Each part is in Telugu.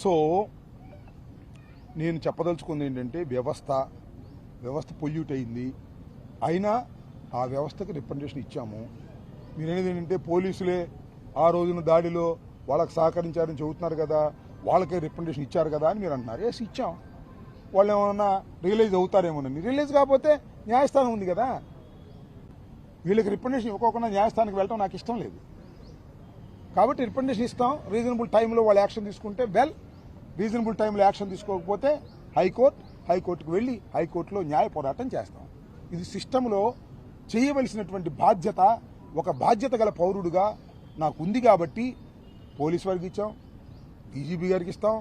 సో నేను చెప్పదలుచుకుంది ఏంటంటే వ్యవస్థ పొల్యూట్ అయింది. అయినా ఆ వ్యవస్థకి రిప్రజెంటేషన్ ఇచ్చాము. మీరేది ఏంటంటే పోలీసులే ఆ రోజున దాడిలో వాళ్ళకి సహకరించారని చెబుతున్నారు కదా, వాళ్ళకే రిప్రజెంటేషన్ ఇచ్చారు కదా అని మీరు అంటున్నారు. ఎస్, ఇచ్చాం. వాళ్ళు ఏమన్నా రియలైజ్ అవుతారేమోనని. రియలైజ్ కాకపోతే న్యాయస్థానం ఉంది కదా. వీళ్ళకి రిప్రజెంటేషన్ ఇవ్వకుండా న్యాయస్థానానికి వెళ్ళడం నాకు ఇష్టం లేదు. కాబట్టి రిప్రజెంటేషన్ ఇస్తాం. రీజనబుల్ టైంలో వాళ్ళు యాక్షన్ తీసుకుంటే వెల్, రీజనబుల్ టైంలో యాక్షన్ తీసుకోకపోతే హైకోర్టుకు వెళ్ళి హైకోర్టులో న్యాయ పోరాటం చేస్తాం. ఇది సిస్టంలో చేయవలసినటువంటి బాధ్యత. ఒక బాధ్యత గల పౌరుడుగా నాకు ఉంది కాబట్టి పోలీసు వారికి ఇచ్చాం, డీజీపీ గారికి ఇస్తాం.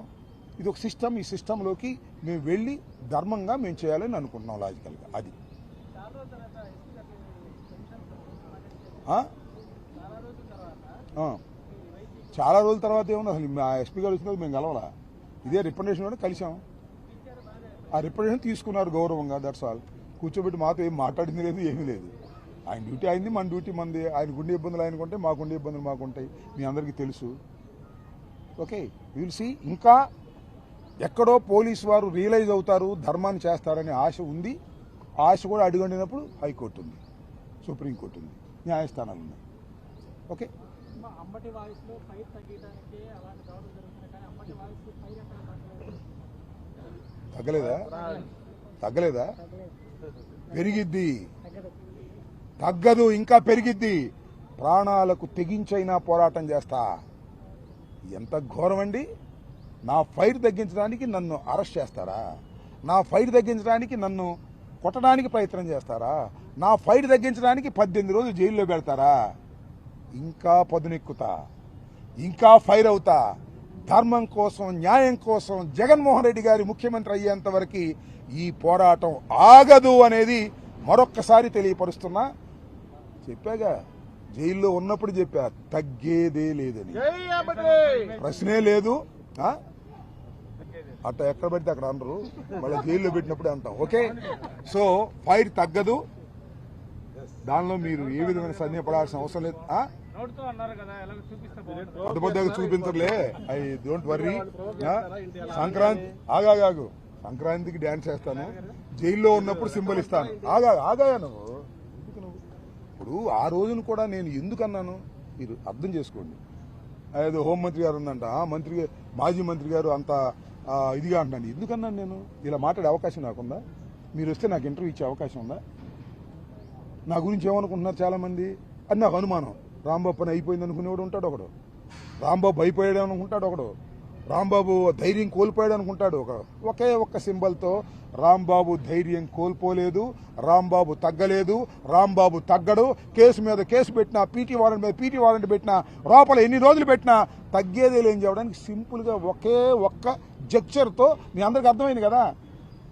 ఇది ఒక సిస్టమ్. ఈ సిస్టంలోకి మేము వెళ్ళి ధర్మంగా మేము చేయాలని అనుకుంటున్నాం లాజికల్గా. అది చాలా రోజుల తర్వాత ఏముంది, అసలు మా ఎస్పీ గారు వచ్చినది మేము కలవాలా. ఇదే రిప్రజెంటేషన్ కూడా కలిసాం. ఆ రిప్రజెంటేషన్ తీసుకున్నారు గౌరవంగా. That's all. కూర్చోబెట్టి మాతో ఏం మాట్లాడింది లేదు, ఏమీ లేదు. ఆయన డ్యూటీ అయింది, మన డ్యూటీ మంది. ఆయన గుండె ఇబ్బందులు ఆయనకుంటే మాకు ఉండే ఇబ్బందులు మాకుంటాయి. మీ అందరికీ తెలుసు. Okay, will see. ఇంకా ఎక్కడో పోలీసు వారు రియలైజ్ అవుతారు, ధర్మాన్ని చేస్తారనే ఆశ ఉంది. ఆశ కూడా అడుగండినప్పుడు హైకోర్టు ఉంది, సుప్రీంకోర్టు ఉంది, న్యాయస్థానాలు ఉన్నాయి. ఓకే, తగ్గలేదా? పెరిగిద్ది, తగ్గదు, ఇంకా పెరిగిద్ది. ప్రాణాలకు తెగించైనా పోరాటం చేస్తా. ఎంత ఘోరం అండి! నా ఫైర్ తగ్గించడానికి నన్ను అరెస్ట్ చేస్తారా? నా ఫైర్ తగ్గించడానికి నన్ను కొట్టడానికి ప్రయత్నం చేస్తారా? నా ఫైర్ తగ్గించడానికి 18 రోజులు జైల్లో పెడతారా? ఇంకా పదునెక్కుతా, ఇంకా ఫైర్ అవుతా. ధర్మం కోసం, న్యాయం కోసం జగన్మోహన్ రెడ్డి గారి ముఖ్యమంత్రి అయ్యేంత వరకు ఈ పోరాటం ఆగదు అనేది మరొక్కసారి తెలియపరుస్తున్నా. చెప్పాగా, జైల్లో ఉన్నప్పుడు చెప్పా, తగ్గేదే లేదని. ప్రశ్నే లేదు. అట్లా ఎక్కడ పెడితే అక్కడ అనరు, మళ్ళీ జైల్లో పెట్టినప్పుడే అంటాం. ఓకే, సో ఫైర్ తగ్గదు. దానిలో మీరు ఏ విధమైన సందేహపడాల్సిన అవసరం లేదు. అడ్డుపడ్డాక చూపించర్లే, ఐ డోంట్ వర్రీ. సంక్రాంతి ఆగాగు, సంక్రాంతికి డ్యాన్స్ చేస్తాను. జైల్లో ఉన్నప్పుడు సింబల్ ఇస్తాను. ఆగా నువ్వు ఇప్పుడు ఆ రోజును కూడా నేను ఎందుకన్నాను మీరు అర్థం చేసుకోండి. ఏదో హోంమంత్రి గారు ఉందంట, మాజీ మంత్రి గారు అంత ఇదిగా అంటున్నాను. ఎందుకన్నాను నేను? ఇలా మాట్లాడే అవకాశం నాకుందా? మీరు వస్తే నాకు ఇంటర్వ్యూ ఇచ్చే అవకాశం ఉందా? నా గురించి ఏమనుకుంటున్నారు చాలామంది అని నాకు అనుమానం. రాంబాబు పని అయిపోయింది అనుకునేవాడు ఉంటాడు ఒకడు, రాంబాబు అయిపోయాడు అనుకుంటాడు ఒకడు, రాంబాబు ధైర్యం కోల్పోయాడు అనుకుంటాడు. ఒకే ఒక్క సింబల్తో రాంబాబు ధైర్యం కోల్పోలేదు, రాంబాబు తగ్గలేదు, రాంబాబు తగ్గడు. కేసు మీద కేసు పెట్టినా, పీటీ వారెంట్ మీద పీటీ వారెంట్ పెట్టినా, లోపల ఎన్ని రోజులు పెట్టినా తగ్గేదే లేని చెప్పడానికి సింపుల్గా ఒకే ఒక్క జంక్చర్తో మీ అందరికి అర్థమైంది కదా.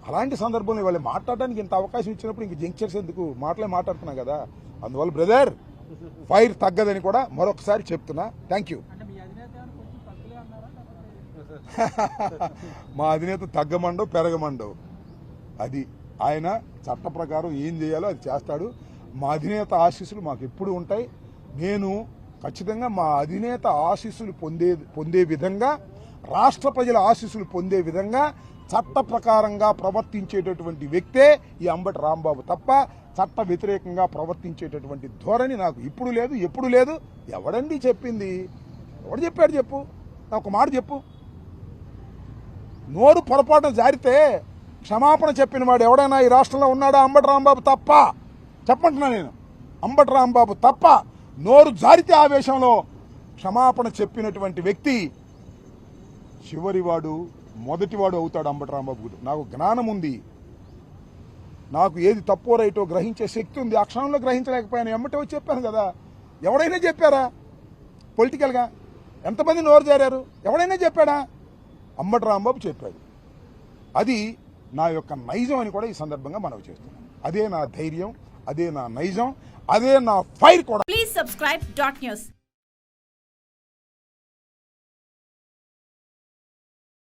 అలాంటి సందర్భంలో వాళ్ళు మాట్లాడడానికి ఇంత అవకాశం ఇచ్చినప్పుడు ఇంక జంక్చర్స్ ఎందుకు? మాట్లాడుతున్నా కదా. అందువల్ల బ్రదర్, ఫైర్ తగ్గదని కూడా మరొకసారి చెప్తున్నా. Thank you. మా అధినేత తగ్గమండో పెరగమండో, అది ఆయన చట్ట ప్రకారం ఏం చేయాలో అది చేస్తాడు. మా అధినేత ఆశీస్సులు మాకు ఎప్పుడు ఉంటాయి. నేను ఖచ్చితంగా మా అధినేత ఆశీస్సులు పొందే విధంగా, రాష్ట్ర ప్రజల ఆశీస్సులు పొందే విధంగా చట్ట ప్రకారంగా ప్రవర్తించేటటువంటి వ్యక్తే ఈ అంబటి రాంబాబు తప్ప చట్ట వ్యతిరేకంగా ప్రవర్తించేటటువంటి ధోరణి నాకు ఇప్పుడు లేదు, ఎప్పుడు లేదు. ఎవడండి చెప్పింది? ఎవడు చెప్పాడు చెప్పు? నాకు ఒక మాట చెప్పు. నోరు పొరపాటున జారితే క్షమాపణ చెప్పిన వాడు ఎవడైనా ఈ రాష్ట్రంలో ఉన్నాడా? అంబటి రాంబాబు తప్ప. చెప్పంటున్నా నేను, అంబటి రాంబాబు తప్ప. నోరు జారితే ఆవేశంలో క్షమాపణ చెప్పినటువంటి వ్యక్తి చివరివాడు, మొదటివాడు అవుతాడు అంబటి రాంబాబు. నాకు జ్ఞానం ఉంది, నాకు ఏది తప్పో రైటో గ్రహించే శక్తి ఉంది. ఆ క్షణంలో గ్రహించలేకపోయాను, ఎమ్మటే వచ్చి చెప్పాను కదా. ఎవడైనా చెప్పారా పొలిటికల్గా? ఎంతమంది నోరు జారారు? ఎవడైనా చెప్పాడా? అంబటి రాంబాబు చెప్పాడు. అది నా యొక్క నైజం అని కూడా ఈ సందర్భంగా మనవి చేస్తున్నాను. అదే నా ధైర్యం, అదే నా నైజం, అదే నా ఫైర్ కూడా. Please subscribe .news.